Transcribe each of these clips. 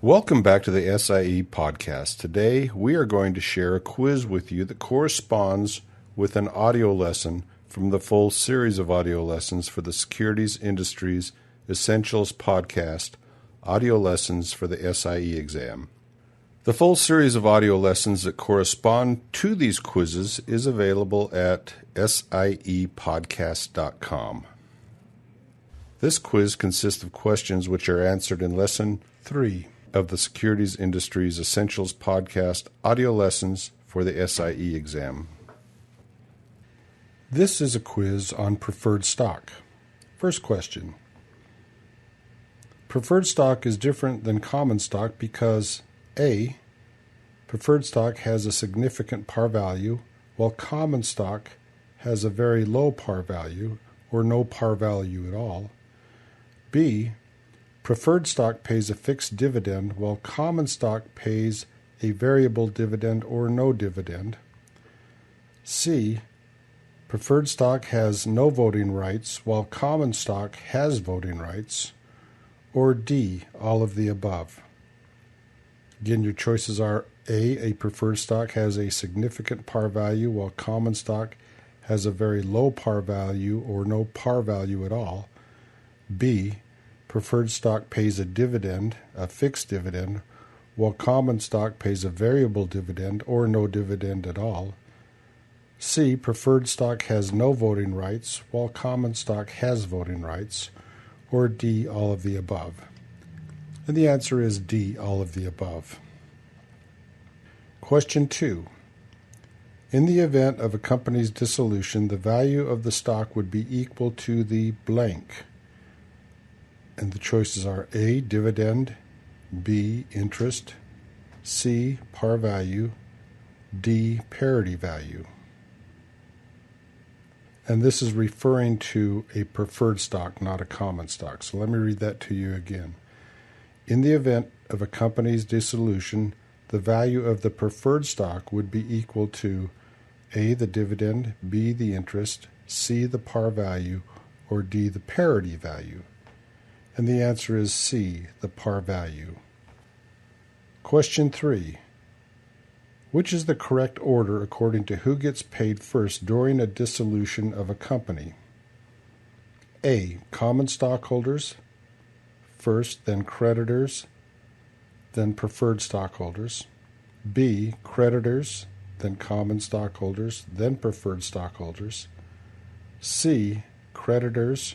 Welcome back to the SIE podcast. Today we are going to share a quiz with you that corresponds with an audio lesson from the full series of audio lessons for the Securities Industries Essentials podcast, audio lessons for the SIE exam. The full series of audio lessons that correspond to these quizzes is available at siepodcast.com. This quiz consists of questions which are answered in Lesson 3 of the Securities Industries Essentials podcast, audio lessons for the SIE exam. This is a quiz on preferred stock. First question. Preferred stock is different than common stock because A, preferred stock has a significant par value, while common stock has a very low par value or no par value at all. B, preferred stock pays a fixed dividend, while common stock pays a variable dividend or no dividend. C, preferred stock has no voting rights, while common stock has voting rights. Or D, all of the above. Again, your choices are A, preferred stock has a significant par value, while common stock has a very low par value or no par value at all. B, preferred stock pays a dividend, a fixed dividend, while common stock pays a variable dividend or no dividend at all. C, preferred stock has no voting rights, while common stock has voting rights. Or D, all of the above. And the answer is D, all of the above. Question 2. In the event of a company's dissolution, the value of the stock would be equal to the blank. And the choices are A, dividend, B, interest, C, par value, D, parity value. And this is referring to a preferred stock, not a common stock. So let me read that to you again. In the event of a company's dissolution, the value of the preferred stock would be equal to A, the dividend, B, the interest, C, the par value, or D, the parity value. And the answer is C, the par value. Question 3. Which is the correct order according to who gets paid first during a dissolution of a company? A, common stockholders first, then creditors, then preferred stockholders. B, creditors, then common stockholders, then preferred stockholders. C, creditors,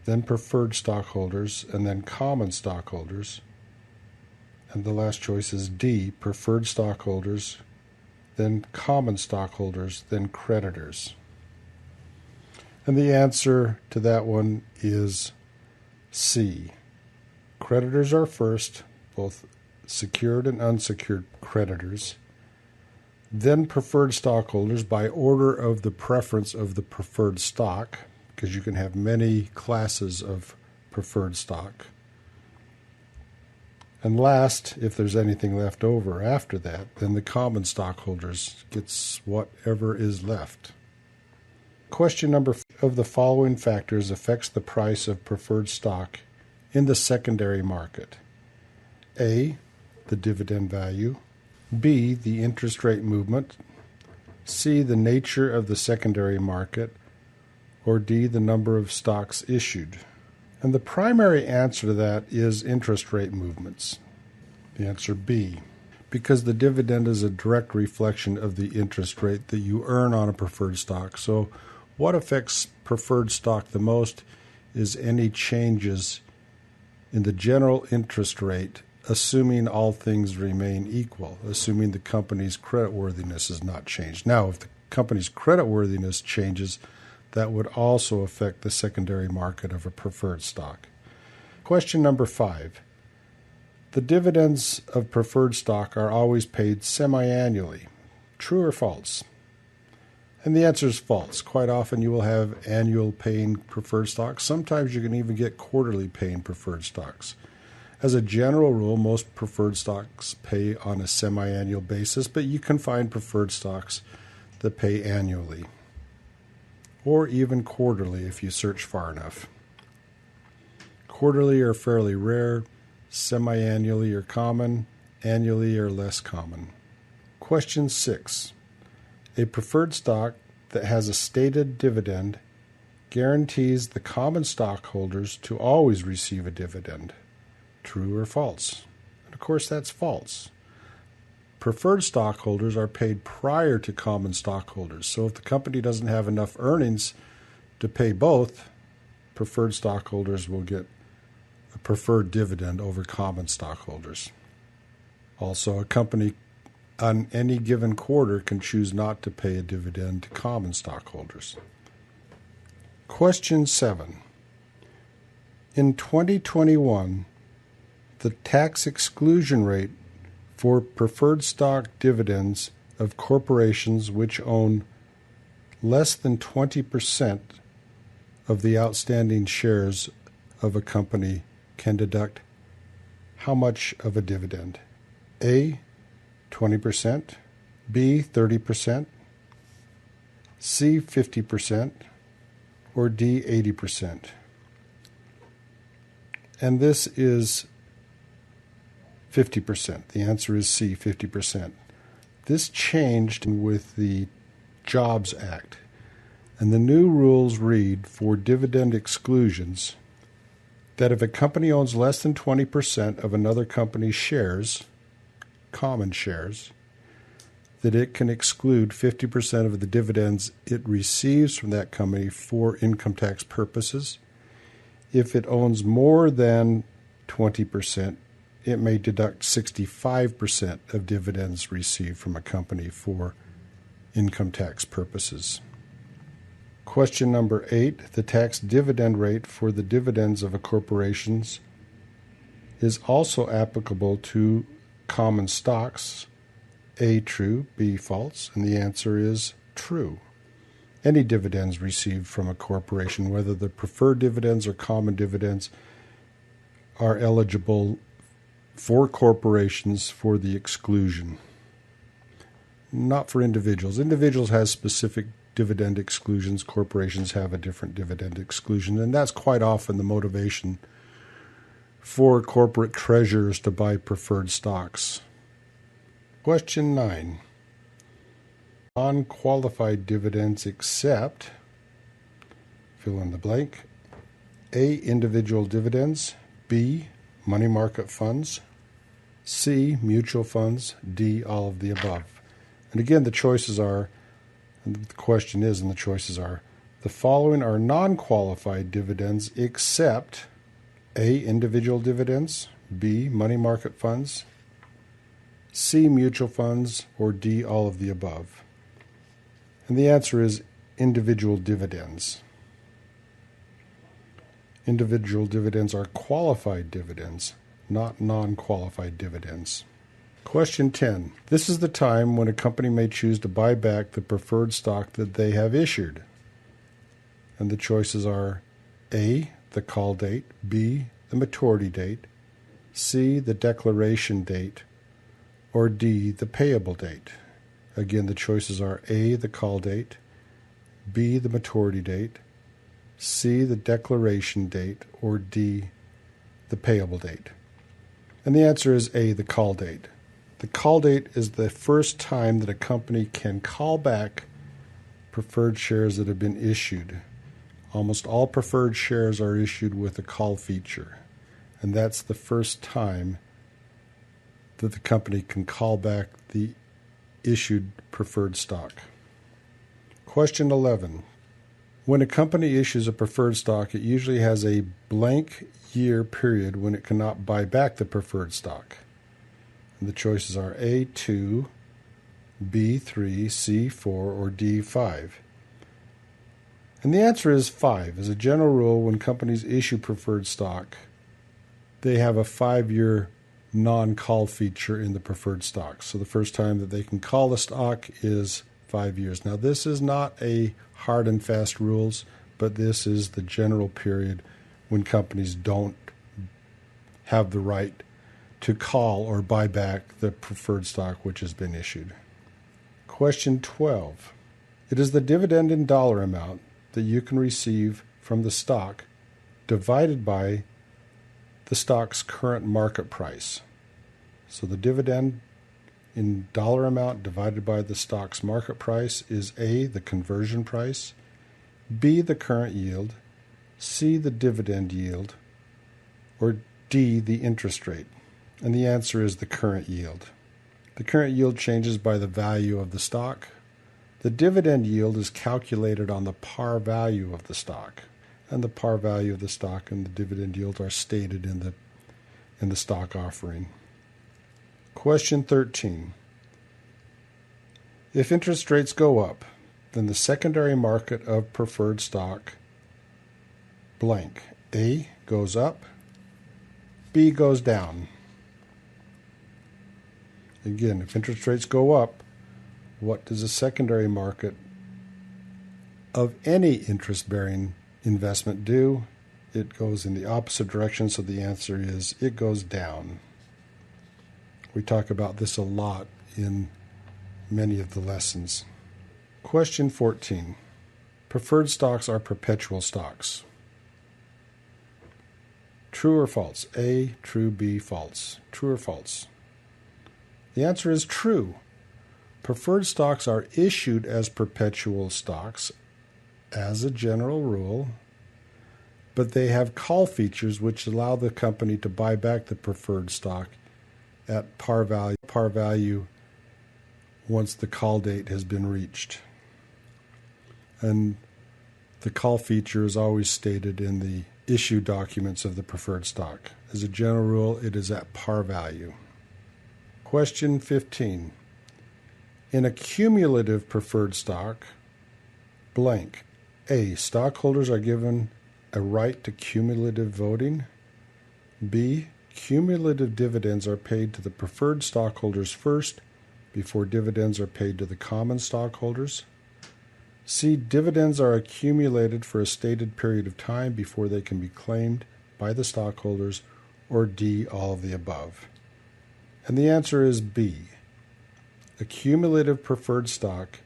then preferred stockholders, and then common stockholders. And the last choice is D, preferred stockholders, then common stockholders, then creditors. And the answer to that one is C. Creditors are first, both secured and unsecured creditors. Then preferred stockholders by order of the preference of the preferred stock, because you can have many classes of preferred stock. And last, if there's anything left over after that, then the common stockholders gets whatever is left. Question number 5 of the following factors affects the price of preferred stock in the secondary market. A, the dividend value. B, the interest rate movement. C, the nature of the secondary market. Or D, the number of stocks issued. And the primary answer to that is interest rate movements. The answer B, because the dividend is a direct reflection of the interest rate that you earn on a preferred stock. So what affects preferred stock the most is any changes in the general interest rate, assuming all things remain equal, assuming the company's creditworthiness is not changed. Now, if the company's creditworthiness changes, that would also affect the secondary market of a preferred stock. Question number 5. The dividends of preferred stock are always paid semi-annually. True or false? And the answer is false. Quite often you will have annual paying preferred stocks. Sometimes you can even get quarterly paying preferred stocks. As a general rule, most preferred stocks pay on a semi-annual basis, but you can find preferred stocks that pay annually, or even quarterly if you search far enough. Quarterly are fairly rare. semi-annually or common, annually or less common. Question 6. A preferred stock that has a stated dividend guarantees the common stockholders to always receive a dividend. True or false? And of course, that's false. Preferred stockholders are paid prior to common stockholders. So if the company doesn't have enough earnings to pay both, preferred stockholders will get a preferred dividend over common stockholders. Also, a company on any given quarter can choose not to pay a dividend to common stockholders. Question 7. In 2021, the tax exclusion rate for preferred stock dividends of corporations which own less than 20% of the outstanding shares of a company can deduct how much of a dividend? A, 20%, B, 30%, C, 50%, or D, 80%. And this is 50%. The answer is C, 50%. This changed with the Jobs Act. And the new rules read for dividend exclusions that if a company owns less than 20% of another company's shares, common shares, that it can exclude 50% of the dividends it receives from that company for income tax purposes. If it owns more than 20%, it may deduct 65% of dividends received from a company for income tax purposes. Question number 8, the tax dividend rate for the dividends of a corporation is also applicable to common stocks. A, true, B, false, and the answer is true. Any dividends received from a corporation, whether the preferred dividends or common dividends, are eligible for corporations for the exclusion. Not for individuals. Individuals have specific dividend exclusions. Corporations have a different dividend exclusion, and that's quite often the motivation for corporate treasurers to buy preferred stocks. Question 9. Nonqualified dividends except, fill in the blank, A, individual dividends, B, money market funds, C, mutual funds, D, all of the above. And again, the choices are, and the question is, and the choices are, the following are non-qualified dividends except A, individual dividends, B, money market funds, C, mutual funds, or D, all of the above. And the answer is individual dividends. Individual dividends are qualified dividends, not non-qualified dividends. Question 10. This is the time when a company may choose to buy back the preferred stock that they have issued. And the choices are A, the call date, B, the maturity date, C, the declaration date, or D, the payable date. Again, the choices are A, the call date, B, the maturity date, C, the declaration date, or D, the payable date. And the answer is A, the call date. The call date is the first time that a company can call back preferred shares that have been issued. Almost all preferred shares are issued with a call feature, and that's the first time that the company can call back the issued preferred stock. Question 11. When a company issues a preferred stock, it usually has a blank year period when it cannot buy back the preferred stock. And the choices are A, 2, B, 3, C, 4, or D, 5. And the answer is 5. As a general rule, when companies issue preferred stock, they have a 5-year non-call feature in the preferred stock. So the first time that they can call the stock is 5 years. Now, this is not a hard and fast rules, but this is the general period when companies don't have the right to call or buy back the preferred stock which has been issued. Question 12. It is the dividend in dollar amount that you can receive from the stock divided by the stock's current market price. So the dividend in dollar amount divided by the stock's market price is A, the conversion price, B, the current yield, C, the dividend yield, or D, the interest rate. And the answer is the current yield. The current yield changes by the value of the stock. The dividend yield is calculated on the par value of the stock. And the par value of the stock and the dividend yield are stated in the stock offering. Question 13. If interest rates go up, then the secondary market of preferred stock blank. A goes up, B goes down. Again, if interest rates go up, what does the secondary market of any interest-bearing investment do? It goes in the opposite direction, so the answer is it goes down. We talk about this a lot in many of the lessons. Question 14. Preferred stocks are perpetual stocks. True or false? A, true, B, false. True or false? The answer is true. Preferred stocks are issued as perpetual stocks as a general rule, but they have call features which allow the company to buy back the preferred stock at par value once the call date has been reached. And the call feature is always stated in the issue documents of the preferred stock. As a general rule, it is at par value. Question 15. In a cumulative preferred stock, blank. A, stockholders are given a right to cumulative voting. B, cumulative dividends are paid to the preferred stockholders first before dividends are paid to the common stockholders. C, dividends are accumulated for a stated period of time before they can be claimed by the stockholders, or D, all of the above. And the answer is B. A cumulative preferred stock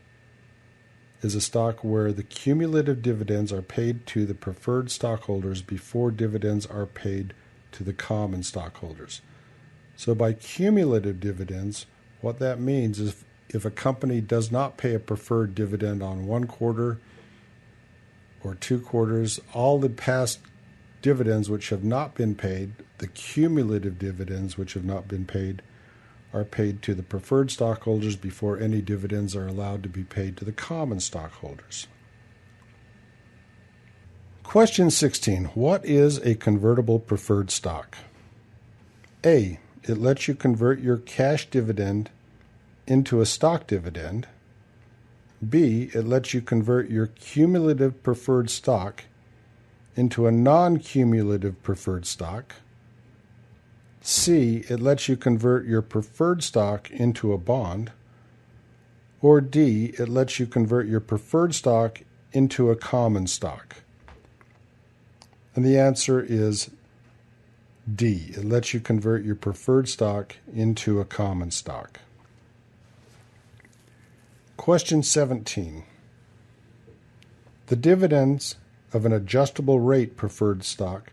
is a stock where the cumulative dividends are paid to the preferred stockholders before dividends are paid to the common stockholders. So by cumulative dividends, what that means is if a company does not pay a preferred dividend on 1 quarter or 2 quarters, all the past dividends which have not been paid, the cumulative dividends which have not been paid, are paid to the preferred stockholders before any dividends are allowed to be paid to the common stockholders. Question 16. What is a convertible preferred stock? A, it lets you convert your cash dividend into a stock dividend. B, it lets you convert your cumulative preferred stock into a non-cumulative preferred stock. C, it lets you convert your preferred stock into a bond. Or D, it lets you convert your preferred stock into a common stock. And the answer is D, it lets you convert your preferred stock into a common stock. Question 17. The dividends of an adjustable rate preferred stock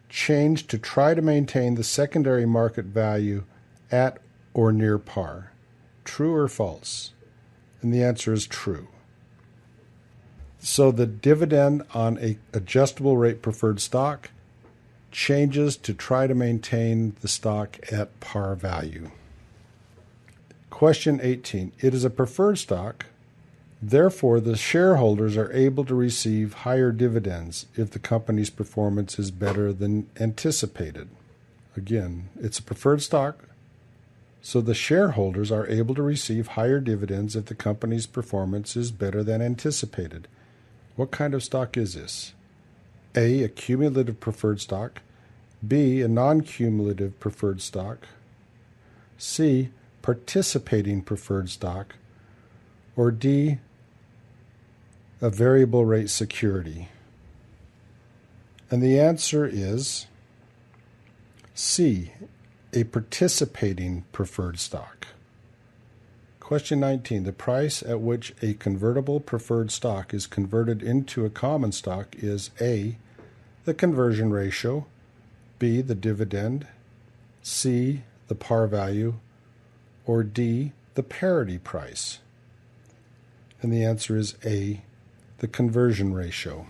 changed to try to maintain the secondary market value at or near par. True or false? And the answer is true. So the dividend on an adjustable rate preferred stock changes to try to maintain the stock at par value. Question 18. It is a preferred stock. Therefore, the shareholders are able to receive higher dividends if the company's performance is better than anticipated. Again, it's a preferred stock, so the shareholders are able to receive higher dividends if the company's performance is better than anticipated. What kind of stock is this? A, a cumulative preferred stock. B, a non-cumulative preferred stock. C, participating preferred stock. Or D, a variable rate security. And the answer is C, a participating preferred stock. Question 19. The price at which a convertible preferred stock is converted into a common stock is A, the conversion ratio, B, the dividend, C, the par value, or D, the parity price? And the answer is A, the conversion ratio.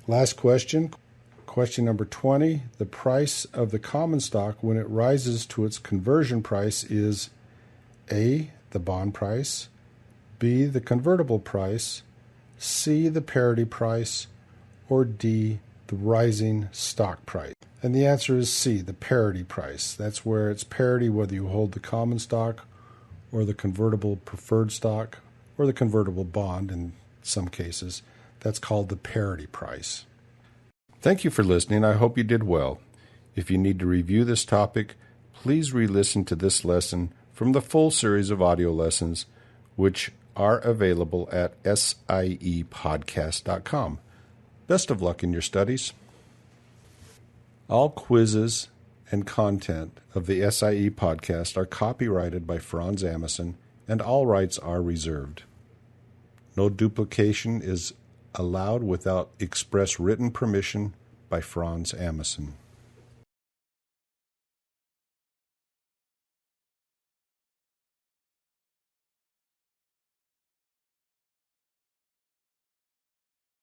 Last question. Question number 20. The price of the common stock when it rises to its conversion price is A, the bond price, B, the convertible price, C, the parity price, or D, the rising stock price. And the answer is C, the parity price. That's where it's parity whether you hold the common stock or the convertible preferred stock or the convertible bond in some cases. That's called the parity price. Thank you for listening. I hope you did well. If you need to review this topic, please re-listen to this lesson from the full series of audio lessons, which are available at siepodcast.com. Best of luck in your studies. All quizzes and content of the SIE podcast are copyrighted by Franz Amundsen, and all rights are reserved. No duplication is allowed without express written permission by Franz Amundsen.